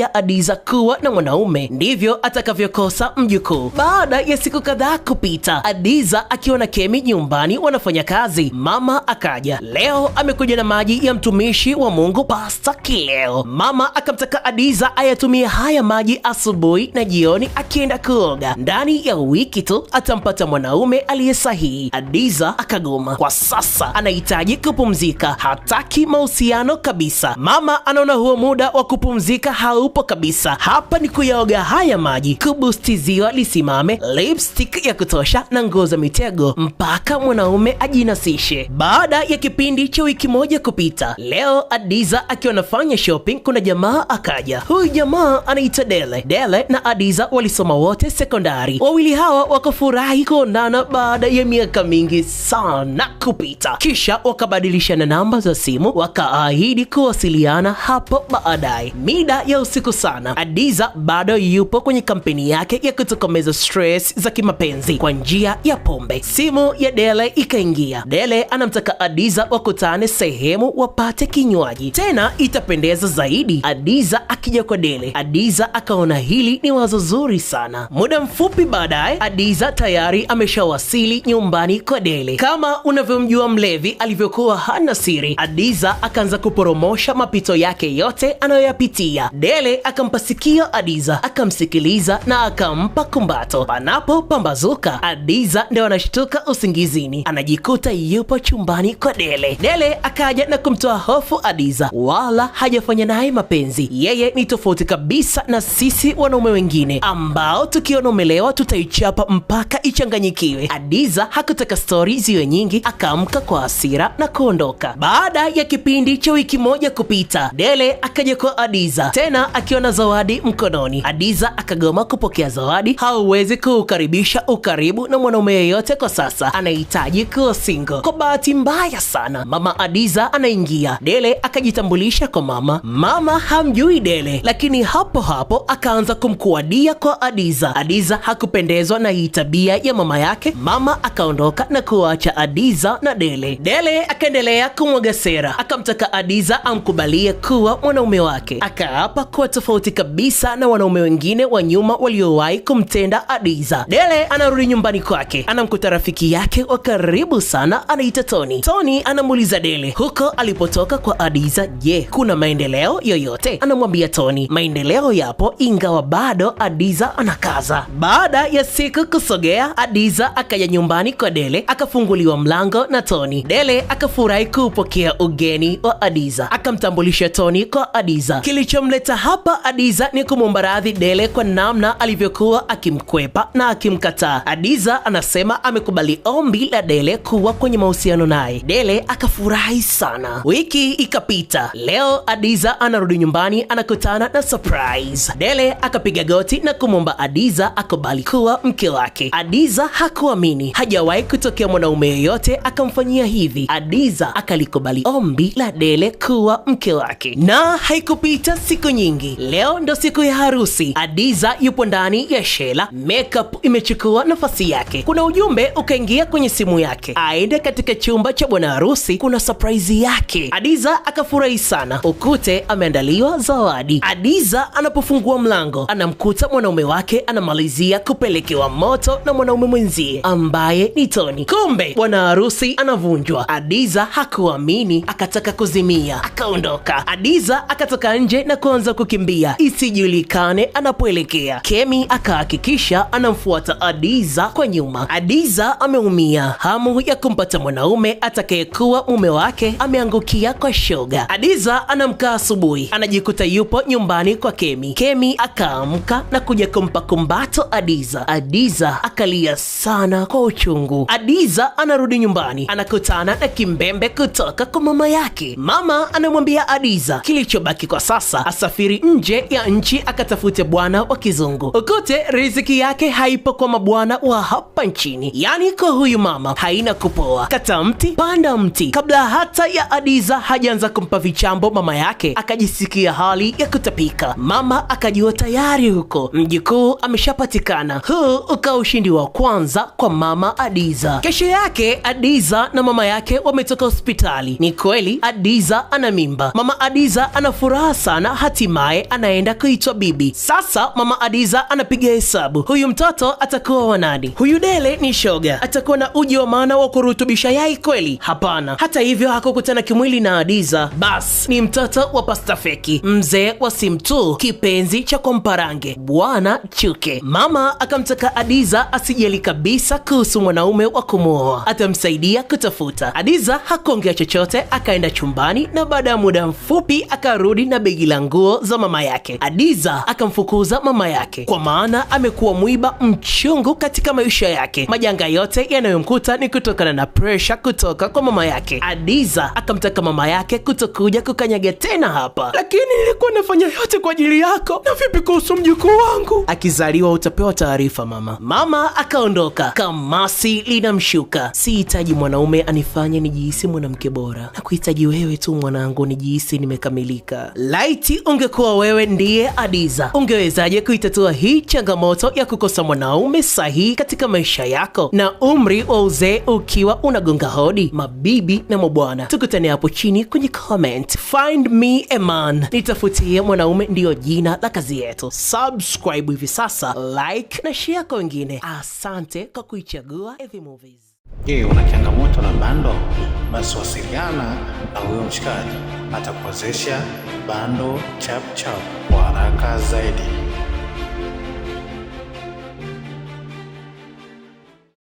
ya Adiza kuwa na mwanaume ndivyo atakavyokosa mjukuu. Baada ya siku kadhaa kupita, Adiza akiwa na Kemi nyumbani wanafanya kazi, mama akaja. Leo amekuja na maji ya mtumishi wa Mungu Pastor Kileo. Mama akamtaka Adiza ayatumie haya maji asubuhi na jioni akienda kuoga. Ndani ya wiki tu atampata mwanaume aliye sahihi. Adiza akagoma. Kwa sasa anahitaji kupumzika, hataki mahusiano kabisa. Mama anaona huo muda wa kupumzika haupo kabisa. Hapa ni kuyaoga haya maji, kubusti ziwa lisimame, lipstick ya kutosha na nguo za mitego mpaka mwanaume ajinasishe. Baada ya kipindi cha wiki moja kupita, leo Adiza akiwa anafanya shopping, kuna jamaa akaja. Huyu jamaa anaitwa Dele. Dele na Adiza walisoma wote sekondari. Wawili hawa wakafurahi kuonana baada ya miaka mingi sana kupita. Kisha wakabadilishana namba za simu, wakaahidi kuwasiliana hapo baadaye. Mida ya usiku sana, Adiza bado yupo kwenye kampeni yake ya kutokomeza stress za kimapenzi kwa njia ya pombe. Simu ya Dele ikaingia. Dele anamtaka Adiza wakutane sehemu wapate kinywaji. Tena itapendeza zaidi Adiza akija kwa Dele. Adiza akaona hili ni wazo zuri sana. Muda mfupi baadaye, Adiza tayari ameshawasili nyumbani kwa Dele. Kama unavyomjua mlevi alivyokuwa hana siri, Adiza akaanza kuporomosha mapito yake yote anayoyapitia. Dele akampa sikio Adiza, akamsikiliza na akampa kumbato. Panapo pambazuka, Adiza ndio anashtuka usingizini, anajikuta yupo chumbani kwa Dele. Dele akaja na kumtoa hofu Adiza, wala hajafanya naye mapenzi. Yeye ni tofauti kabisa na sisi wanaume wengine ambao tukiona umelewa tutaichapa mpaka ichanganyikiwe. Adiza hakutaka story ziwe nyingi, akaamka kwa hasira na kuondoka. Baada ya kipindi cha wiki moja kupita, Dele akaja kwa Adiza tena akiwa na zawadi mkononi. Adiza akagoma kupokea zawadi. Hauwezi kuukaribisha ukaribu na mwanaume yeyote kwa sasa, anahitaji kuwa single. Kwa bahati mbaya sana, mama Adiza anaingia. Dele akajitambulisha kwa mama. Mama hamjui Dele, lakini hapo hapo akaanza kumkuadia kwa Adiza. Adiza hakupendezwa na hii tabia ya mama yake. Mama akaondoka na kuacha Adiza na Dele. Dele akaendelea kumwaga sera, akamtaka Adiza amkubalie kuwa mwanaume wake. Akaapa kuwa tofauti kabisa na wanaume wengine wa nyuma waliowahi kumtenda Adiza. Dele anarudi nyumbani kwake, anamkuta rafiki yake wa karibu sana anaita Tony. Tony anamuuliza Dele huko alipotoka kwa Adiza, je, kuna maendeleo yoyote? Anamwambia Tony maendeleo yapo, ingawa bado Adiza anakaza. Baada ya siku kusogea, Adiza akaja nyumbani kwa Dele, akafunguliwa mlango na Tony. Dele akafurahi kupokea ugeni wa Adiza, akamtambulisha Tony kwa Adiza. Kilichomleta hapa Adiza ni kumwomba radhi Dele kwa namna alivyokuwa akimkwepa na akimkataa. Adiza anasema amekubali ombi la Dele kuwa kwenye mahusiano naye. Dele akafurahi sana. Wiki ikapita. Leo Adiza anarudi nyumbani, anakutana na surprise. Dele akapiga goti na kumwomba Adiza akubali kuwa mke wake. Adiza hakuamini, hajawahi kutokea mwanaume yeyote akamfanyia hivi. Adiza akalikubali ombi la Dele kuwa mke wake. Na haikupita siku nyingi, leo ndo siku ya harusi. Adiza yupo ndani ya shela, makeup imechukua nafasi yake. Kuna ujumbe ukaingia kwenye simu yake, aende katika chumba cha bwana harusi, kuna surprise yake. Adiza akafurahi sana, ukute ameandaliwa zawadi. Adiza anapofungua mlango, anamkuta mwanaume wake anamalizia kupelekewa moto na mwanaume mwenzie ambaye ni Tony. Kumbe bwana harusi anavunjwa. Adiza hakuamini, akataka kuzimia, akaondoka. Adiza akatoka nje na kuanza kukimbia isijulikane anapoelekea. Kemi akahakikisha anamfuata Adiza kwa nyuma. Adiza ameumia, hamu ya kumpata mwanaume atakayekuwa mume wake ameangukia kwa shoga. Adiza anamka asubuhi, anajikuta yupo nyumbani kwa Kemi. Kemi akaamka na kuja kumpa kumbato Adiza. Adiza akalia sana kwa uchungu. Adiza anarudi nyumbani, anakutana na kimbembe kutoka kwa mama yake. Mama anamwambia Adiza kilichobaki kwa sasa asafiri nje ya nchi akatafute bwana wa kizungu. Ukute riziki yake haipo kwa mabwana wa hapa nchini. Yani kwa huyu mama haina kupoa, kata mti panda mti. Kabla hata ya Adiza hajaanza kumpa vichambo mama yake, akajisikia hali ya kutapika. Mama akajua tayari huko mjukuu ameshapatikana. Huu ukawa ushindi wa kwanza kwa mama Adiza. Kesho yake Adiza na mama yake wametoka hospitali. Ni kweli Adiza ana mimba. Mama Adiza ana furaha sana, hatimaye hatimaye anaenda kuitwa bibi. Sasa mama Hadiza anapiga hesabu, huyu mtoto atakuwa wa nani? Huyu dele ni shoga, atakuwa na uji wa maana wa kurutubisha yai kweli? Hapana. Hata hivyo hakukutana kimwili na Hadiza, bas ni mtoto wa pasta feki, mzee wa simtu, kipenzi cha komparange, bwana Chuke. Mama akamtaka Hadiza asijali kabisa kuhusu mwanaume wa kumuoa, atamsaidia kutafuta. Hadiza hakuongea chochote, akaenda chumbani na baada ya muda mfupi akarudi na begi la nguo za mama yake. Hadiza akamfukuza mama yake kwa maana amekuwa mwiba mchungu katika maisha yake. Majanga yote yanayomkuta ni kutokana na pressure kutoka kwa mama yake. Hadiza akamtaka mama yake kutokuja kukanyaga tena hapa. Lakini nilikuwa nafanya yote kwa ajili yako, na vipi kuhusu mjukuu wangu? Akizaliwa utapewa taarifa mama. Mama akaondoka. Kamasi linamshuka. Sihitaji mwanaume anifanye nijihisi mwanamke bora, na kuhitaji wewe tu mwanangu nijihisi nimekamilika. Laiti ungekuwa wewe ndiye Hadiza, ungewezaje kuitatua hii changamoto ya kukosa mwanaume sahihi katika maisha yako na umri wa uzee ukiwa unagonga hodi? Mabibi na mabwana, tukutane hapo chini kwenye comment. Find me a man, nitafutie mwanaume ndiyo jina la kazi yetu. Subscribe hivi sasa, like na share kwa wengine. Asante kwa kuichagua Heavy Movies. Je, una changamoto na bando? Basi wasiliana na huyo mshikaji, atakuwezesha bando chap chap kwa haraka zaidi.